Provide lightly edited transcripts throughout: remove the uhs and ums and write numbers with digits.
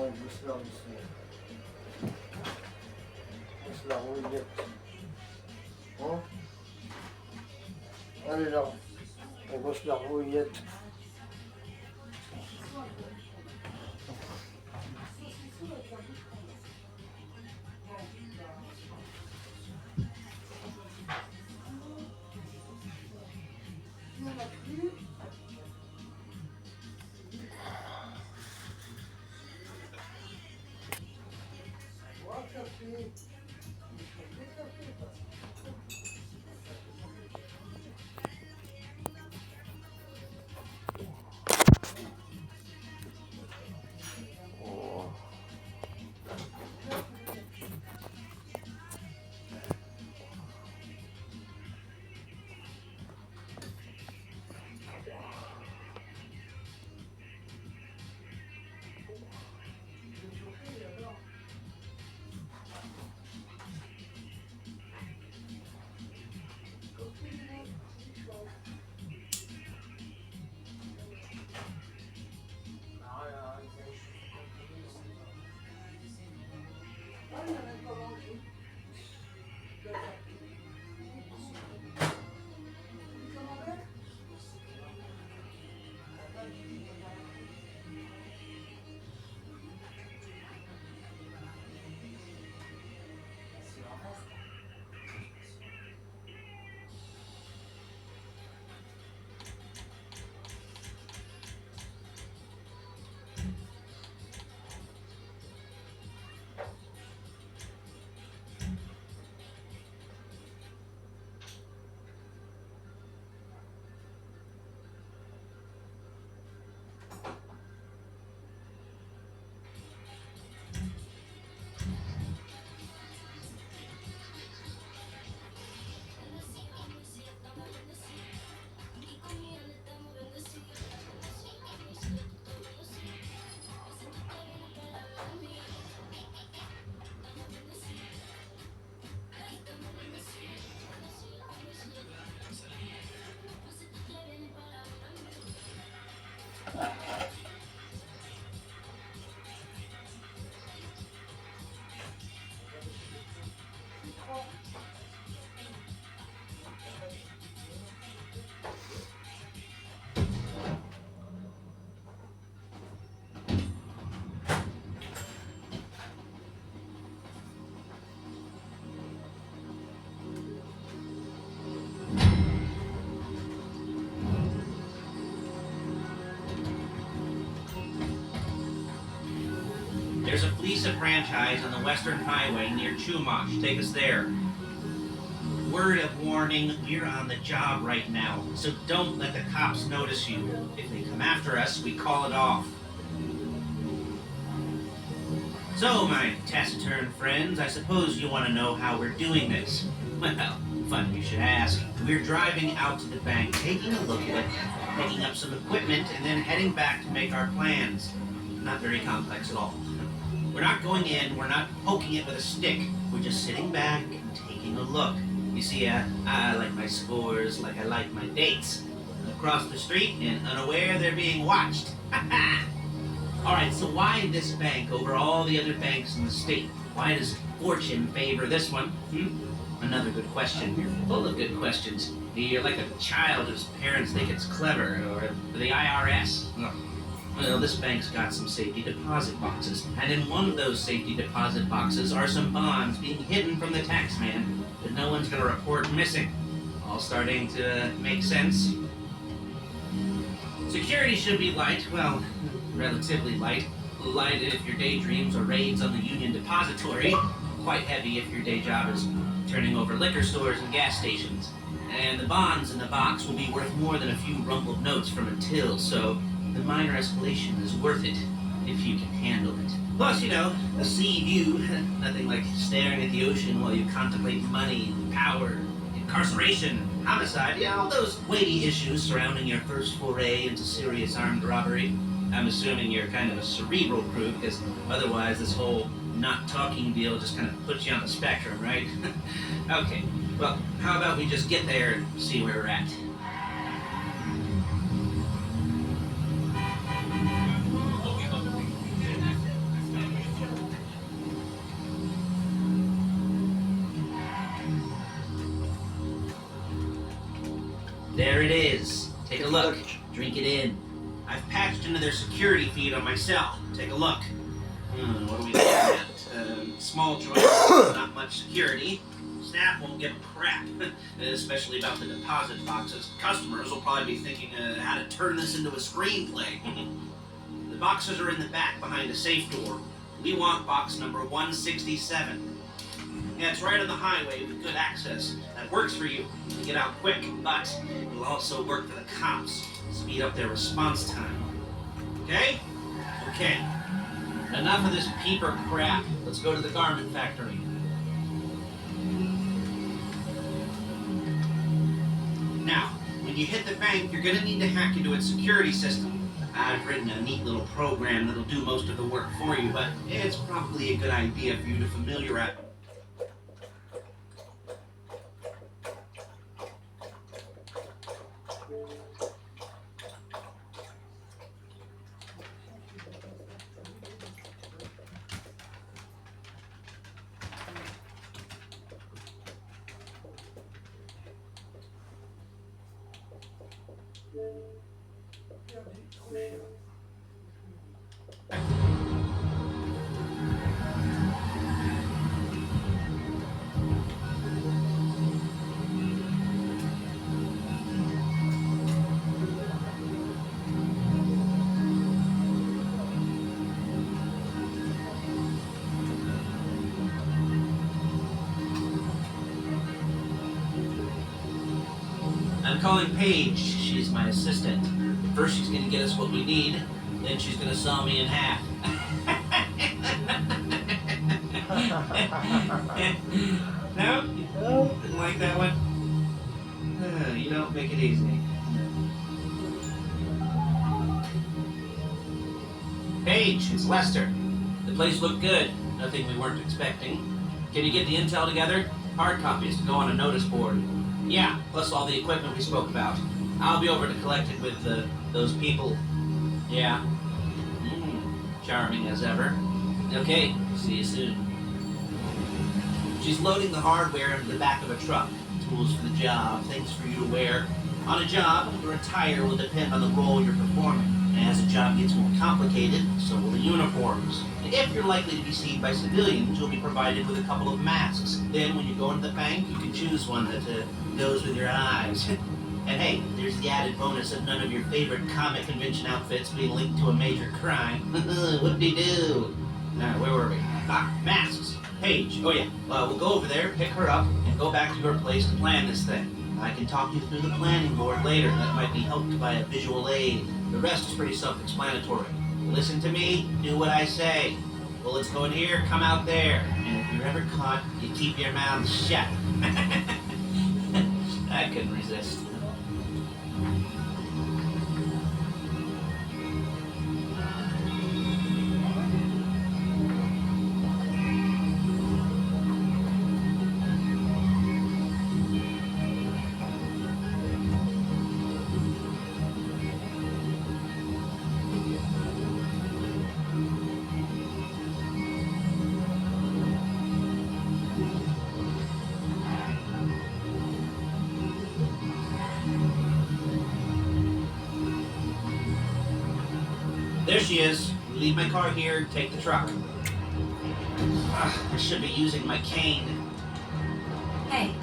on pousse là aussi. Pousse la rouillette. Hein? Allez là, on bosse la rouillette. There's a fleeca franchise on the Western Highway near Chumash. Take us there. Word of warning, we're on the job right now, so don't let the cops notice you. If they come after us, we call it off. So, my taciturn friends, I suppose you want to know how we're doing this. Well, funny you should ask. We're driving out to the bank, taking a look at it, picking up some equipment, and then heading back to make our plans. Not very complex at all. We're not going in, we're not poking it with a stick. We're just sitting back and taking a look. You see, I like my scores like I like my dates. Across the street and unaware they're being watched. Alright, so why this bank over all the other banks in the state? Why does fortune favor this one? Another good question. You're full of good questions. You're like a child whose parents think it's clever, or the IRS. Well, this bank's got some safety deposit boxes, and in one of those safety deposit boxes are some bonds being hidden from the tax man that no one's going to report missing. All starting to make sense? Security should be light, well, relatively light. Light if your daydreams are raids on the Union Depository. Quite heavy if your day job is turning over liquor stores and gas stations. And the bonds in the box will be worth more than a few rumpled notes from a till, so the minor escalation is worth it, if you can handle it. Plus, you know, a sea view, nothing like staring at the ocean while you contemplate money, power, incarceration, homicide, yeah, all those weighty issues surrounding your first foray into serious armed robbery. I'm assuming you're kind of a cerebral crew, because otherwise this whole not talking deal just kind of puts you on the spectrum, right? Okay, well, how about we just get there and see where we're at? There it is. Take a look. Drink it in. I've patched into their security feed on my cell. Take a look. What are we looking at? Small joints, not much security. Staff won't give a crap, especially about the deposit boxes. Customers will probably be thinking how to turn this into a screenplay. The boxes are in the back behind a safe door. We want box number 167. Yeah, it's right on the highway with good access. That works for you. You can get out quick, but it'll also work for the cops. Speed up their response time. Okay? Okay. Enough of this peeper crap. Let's go to the garment factory. Now, when you hit the bank, you're going to need to hack into its security system. I've written a neat little program that'll do most of the work for you, but it's probably a good idea for you to familiarize. I'm calling Paige. She's my assistant. First she's gonna get us what we need, then she's gonna saw me in half. No? No? Didn't like that one? You don't make it easy. Paige, it's Lester. The place looked good. Nothing we weren't expecting. Can you get the intel together? Hard copies to go on a notice board. Yeah, plus all the equipment we spoke about. I'll be over to collect it with those people. Yeah. Charming as ever. Okay, see you soon. She's loading the hardware into the back of a truck. Tools for the job, things for you to wear. On a job, your attire will depend on the role you're performing. And as the job gets more complicated, so will the uniforms. If you're likely to be seen by civilians, you'll be provided with a couple of masks. Then when you go into the bank, you can choose one that goes with your eyes. And hey, there's the added bonus of none of your favorite comic convention outfits being linked to a major crime. Whoop-de-doo. Now, where were we? Masks. Paige. Oh yeah, we'll go over there, pick her up, and go back to your place to plan this thing. I can talk you through the planning board later. That might be helped by a visual aid. The rest is pretty self-explanatory. Listen to me, do what I say. Bullets go in here, come out there. And if you're ever caught, you keep your mouth shut. I couldn't resist. There she is. Leave my car here, take the truck. I should be using my cane. Hey.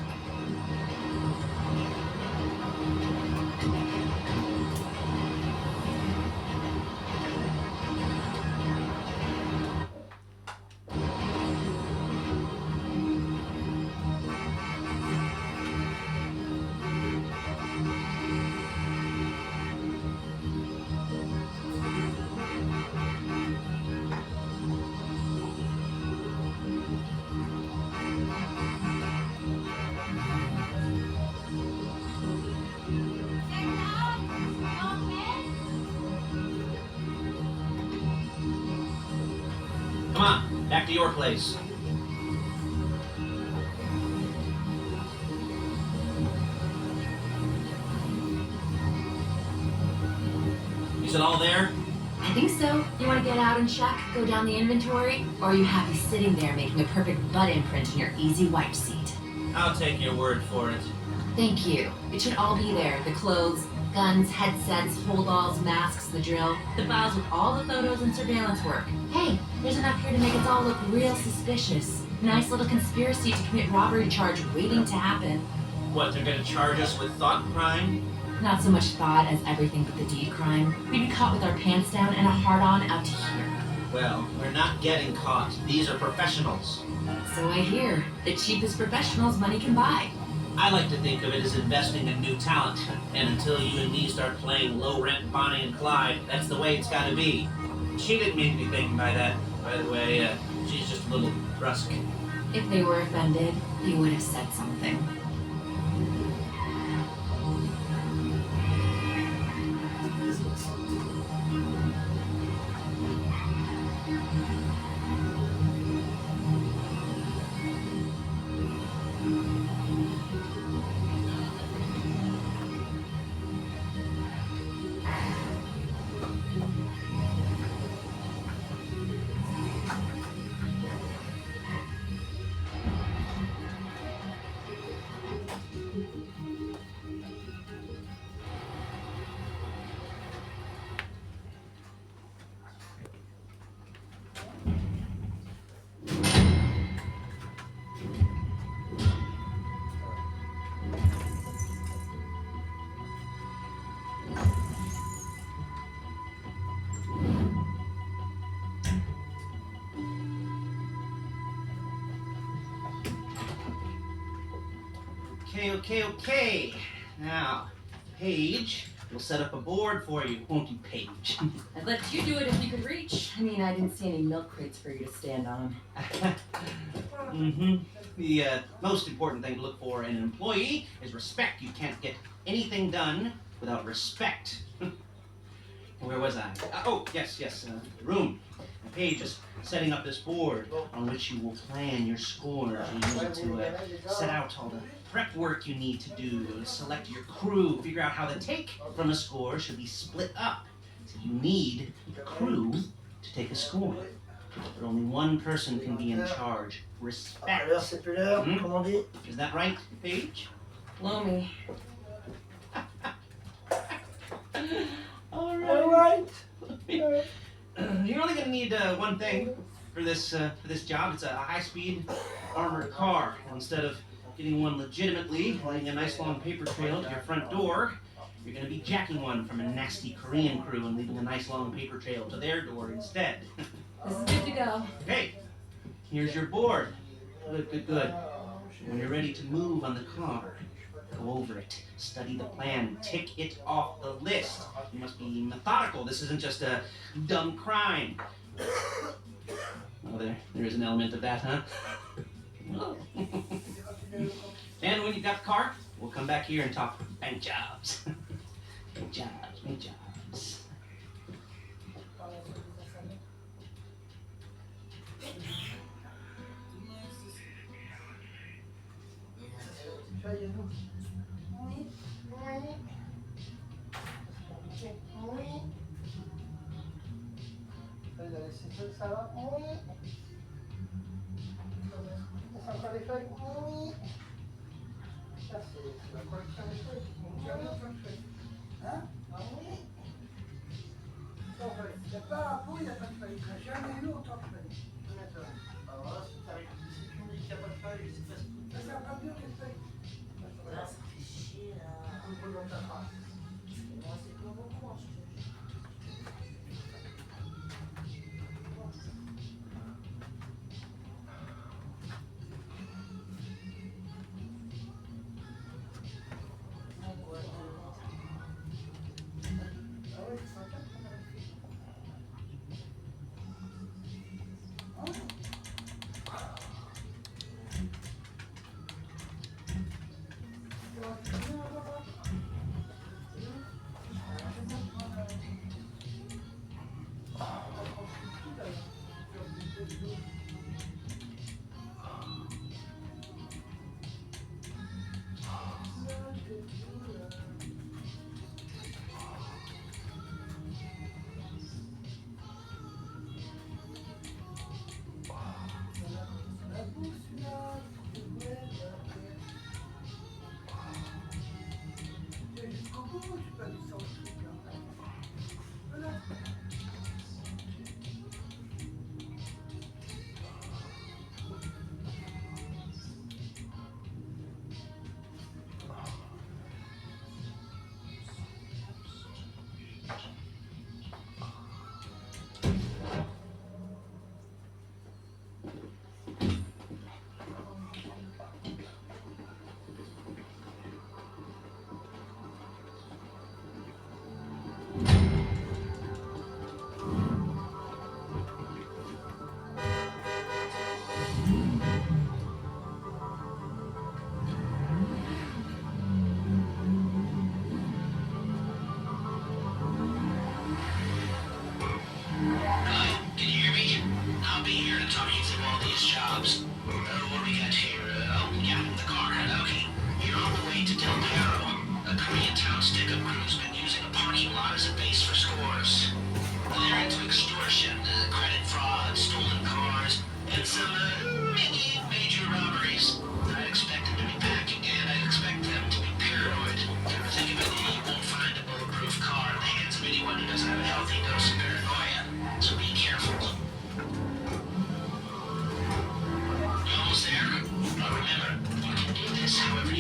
Come on, back to your place. Is it all there? I think so. You want to get out and check, go down the inventory? Or are you happy sitting there making a perfect butt imprint in your easy wipe seat? I'll take your word for it. Thank you. It should all be there. The clothes, guns, headsets, holdalls, masks, the drill. The files with all the photos and surveillance work. Hey, there's enough here to make us all look real suspicious. Nice little conspiracy to commit robbery charge waiting to happen. What, they're gonna charge us with thought crime? Not so much thought as everything but the deed crime. We'd be caught with our pants down and a hard-on out to here. Well, we're not getting caught. These are professionals. So I hear. The cheapest professionals money can buy. I like to think of it as investing in new talent. And until you and me start playing low-rent Bonnie and Clyde, that's the way it's gotta be. She didn't mean anything by that, by the way. She's just a little brusque. If they were offended, they would have said something. Okay. Now, Paige, we'll set up a board for you, won't you, Paige? I'd let you do it if you could reach. I mean, I didn't see any milk crates for you to stand on. Mm-hmm. The most important thing to look for in an employee is respect. You can't get anything done without respect. Where was I? Yes, the room. Paige is setting up this board on which you will plan your scores. You use it to set out all the prep work you need to do, select your crew, figure out how the take from a score should be split up. So you need a crew to take a score. But only one person can be in charge. Respect. Is that right, Paige? Blow me. All right. You're only going to need one thing for this job. It's a high-speed armored car. Instead of getting one legitimately, laying a nice long paper trail to your front door, you're going to be jacking one from a nasty Korean crew and leaving a nice long paper trail to their door instead. This is good to go. Okay, here's your board. Good. When you're ready to move on the car, go over it, study the plan, tick it off the list. You must be methodical. This isn't just a dumb crime. Oh, there is an element of that, huh? And when you've got the car, we'll come back here and talk bank jobs. Bank jobs. Ça va? Oui. C'est encore des feuilles? Oui. Ça, c'est la collection des feuilles. Il y a d'autres feuilles. Hein? Ah oui. Sans feuilles. Il n'y a pas un pot, il n'y a pas de feuilles. Il n'y a jamais eu autant de feuilles. Alors là, si tu me dis qu'il n'y a pas de feuilles, c'est parce que... Ça sert pas bien les feuilles. Là, ça fait chier, là. Un peu dans ta face. Moi, c'est pas beaucoup, hein, je te dis.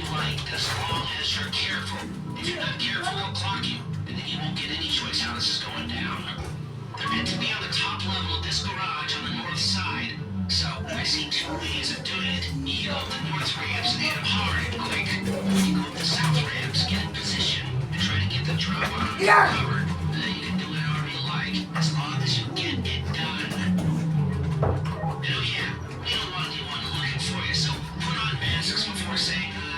you like, as long as you're careful. If you're not careful, they'll clock you, and then you won't get any choice how this is going down. They're meant to be on the top level of this garage on the north side. So, I see two ways of doing it. You go up the north ramps and hit them hard and quick. You go up the south ramps, get in position, and try to get the drop on them covered. You can do it however you like, as long as you get it done. Oh yeah, we don't want anyone looking for you, so put on masks before saying hi.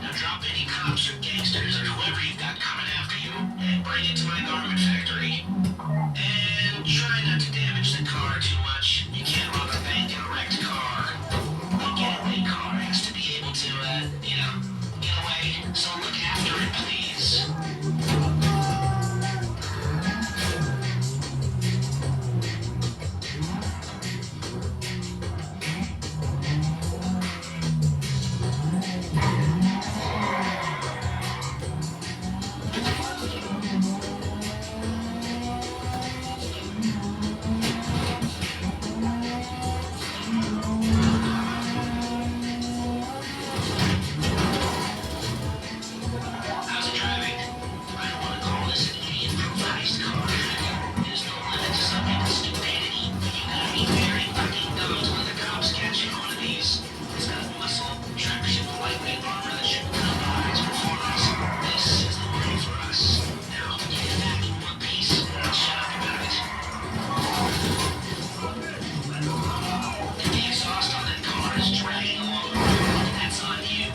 Now drop any cops or gangsters or whoever you've got coming after you and bring it to my garment factory. And try not to damage the car too much. You can't rob a bank in a wrecked car. The getaway car has to be able to, get away. So look after it, please. How's it driving? I don't want to call this an improvised car. There's no limit to some people's stupidity. You gotta be very fucking dumb to let the cops catch you on one of these. It's got muscle, traction, lightweight armor that should compromise performance. This is the world for us. Now, get it back in one piece and shut up about it. The exhaust on that car is dragging along the road, and that's on you.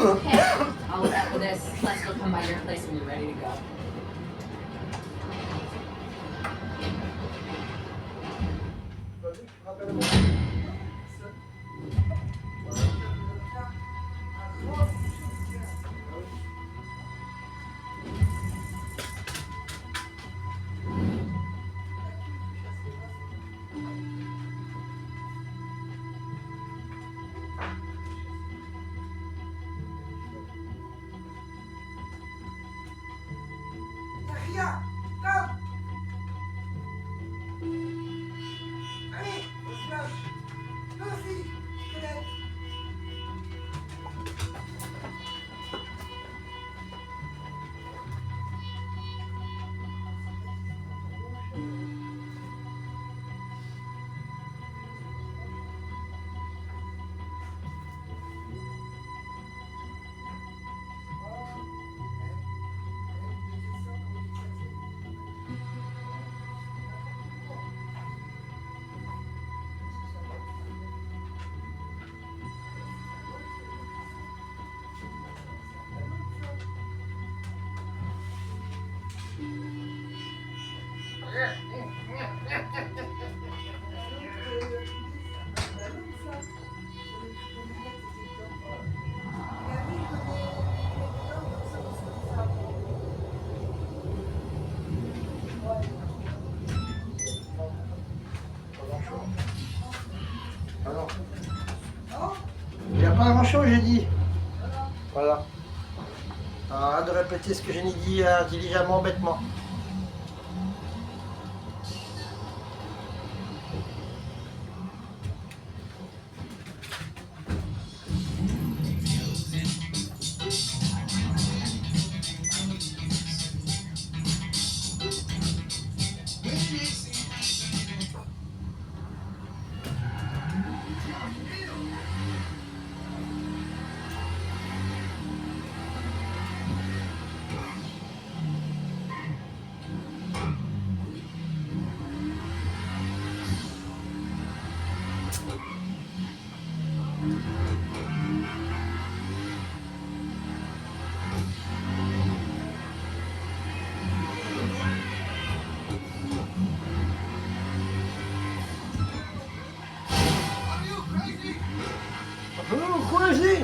Okay, I'll look out for this. Les will come by your place when you're ready to go. Il n'y a pas grand-chose, j'ai dit. Voilà. Alors, arrête de répéter ce que j'ai dit intelligemment, bêtement. Oh, crazy!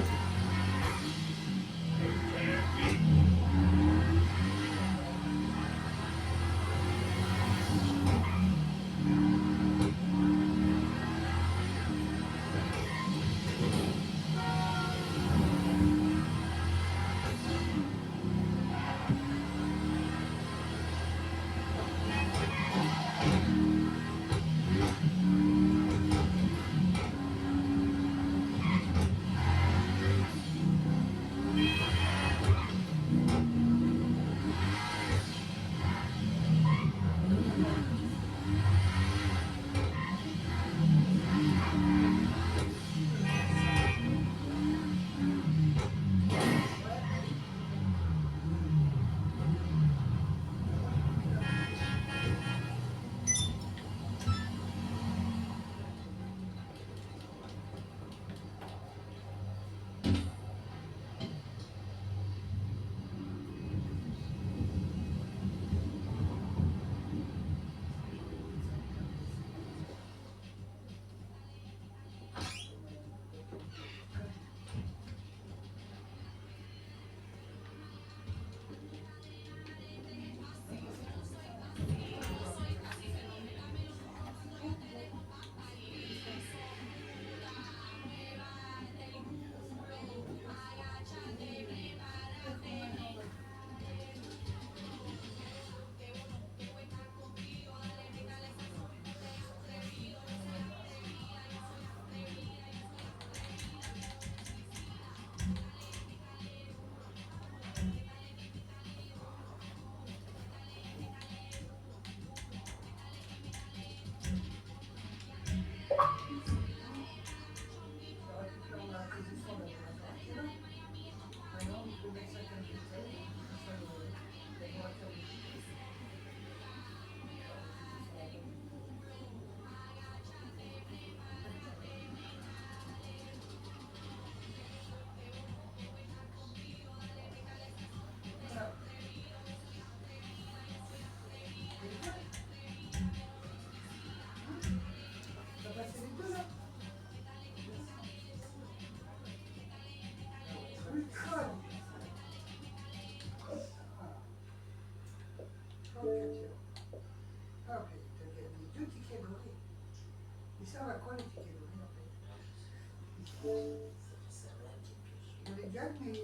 Ah, ok, t'as deux tickets dorés. Ils servent à quoi les tickets dorés en fait? On les gagne, mais.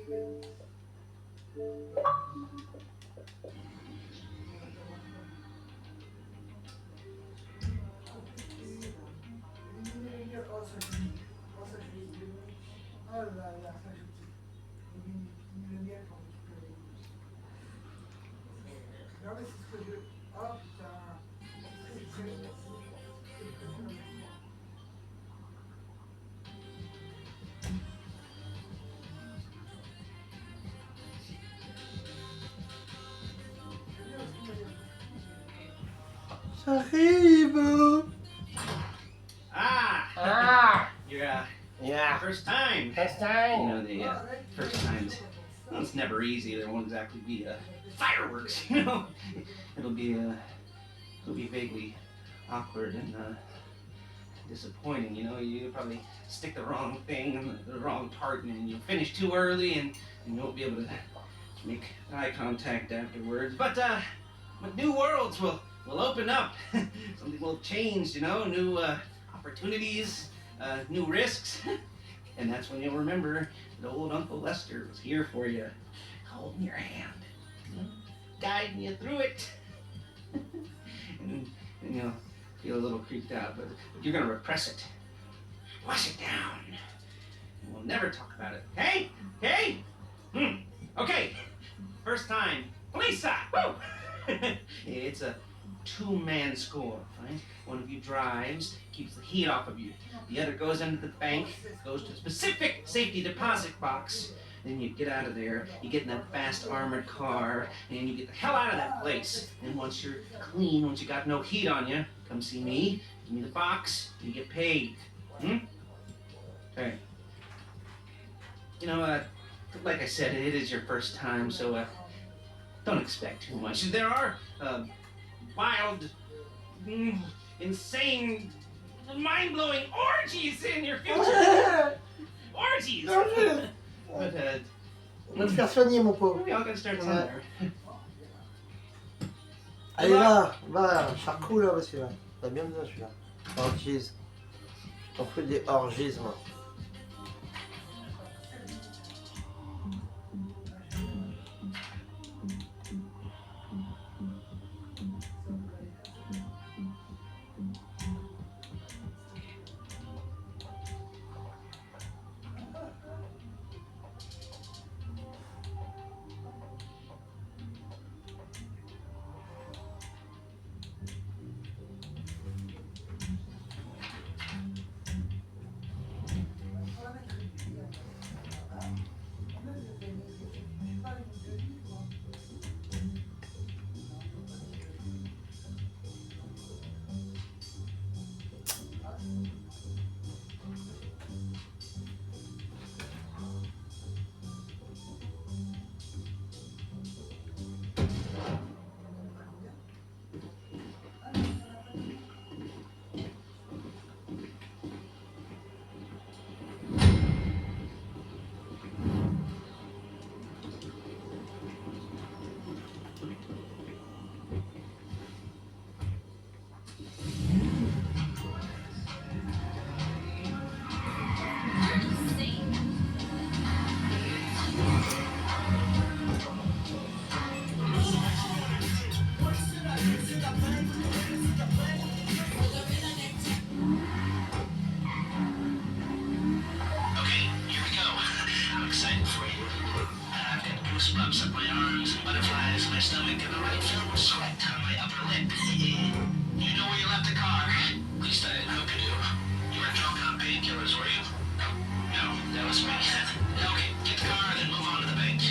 Oh, ça je dis. Oh, ça je dis. Oh là là, ça je dis. Le miel pour récupérer. Non, mais c'est ce que je. Oh putain. Ça arrive. Ah! You're, Yeah. first time. First You time. know, the first times, well, it's never easy. There won't exactly be fireworks, you know. It'll be vaguely awkward and disappointing, you know. You probably stick the wrong thing in the wrong part, and you'll finish too early, and you won't be able to make eye contact afterwards. But new worlds will open up. Something will change, you know. New opportunities, new risks. And that's when you'll remember that old Uncle Lester was here for you, holding your hand, guiding you through it. and you'll feel a little creeped out, but you're gonna repress it. Wash it down. And we'll never talk about it. Okay? Okay? Okay. First time. Fleeca! Woo! It's a two-man score, right? One of you drives, keeps the heat off of you. The other goes into the bank, goes to a specific safety deposit box. Then you get out of there, you get in that fast armored car, and you get the hell out of that place. And once you're clean, once you got no heat on you, come see me, give me the box, and you get paid. Okay. You know, like I said, it is your first time, so don't expect too much. There are wild, insane, mind-blowing orgies in your future. Orgies. But On va te faire soigner, mon pauvre. we all gotta start somewhere. Allez, va, charcou là, celui-là. T'as bien besoin, celui-là. Orgies. J'en fais des orgies, moi. Goosebumps up my arms and butterflies in my stomach and a right film of sweat on my upper lip. You know where you left the car? At least I hope you do. You weren't drunk on painkillers, were you? No, that was me. Okay, get the car and then move on to the bank.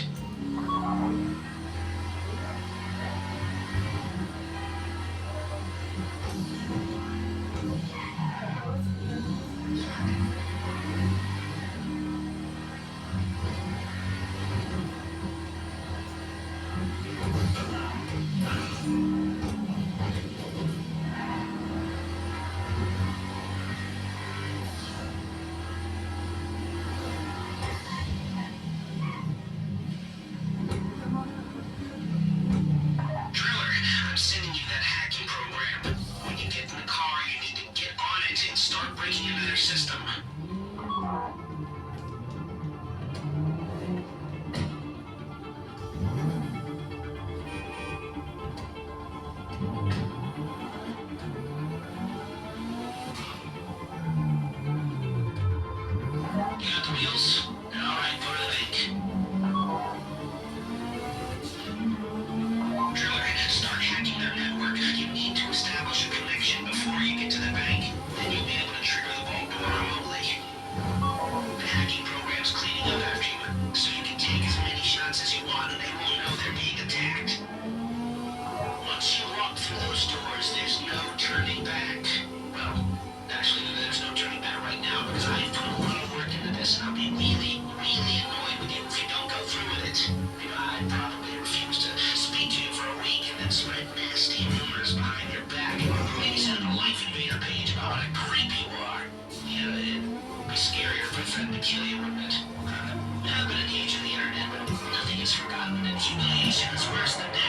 System. You got the wheels? Alright, go to the bank. Driller, start hacking their network. You need to establish a connection before you get to the bank. Then you'll be able to trigger the vault door remotely. The hacking program's cleaning up after you, so you can take as many shots as you want and they won't know they're being attacked. Once you walk through those doors, there's no turning back. Well, actually, there's no turning back right now because I've put a lot of work into this and I'll be really, really annoyed with you if you don't go through with it. I'd probably refuse to speak to you for a week and then spread nasty rumors behind your back and maybe send a Life Invader page about what a creep you are. Yeah, it'd be scarier if I threatened to kill you, wouldn't it? I've been an age of the internet, but nothing is forgotten and humiliation is worse than death.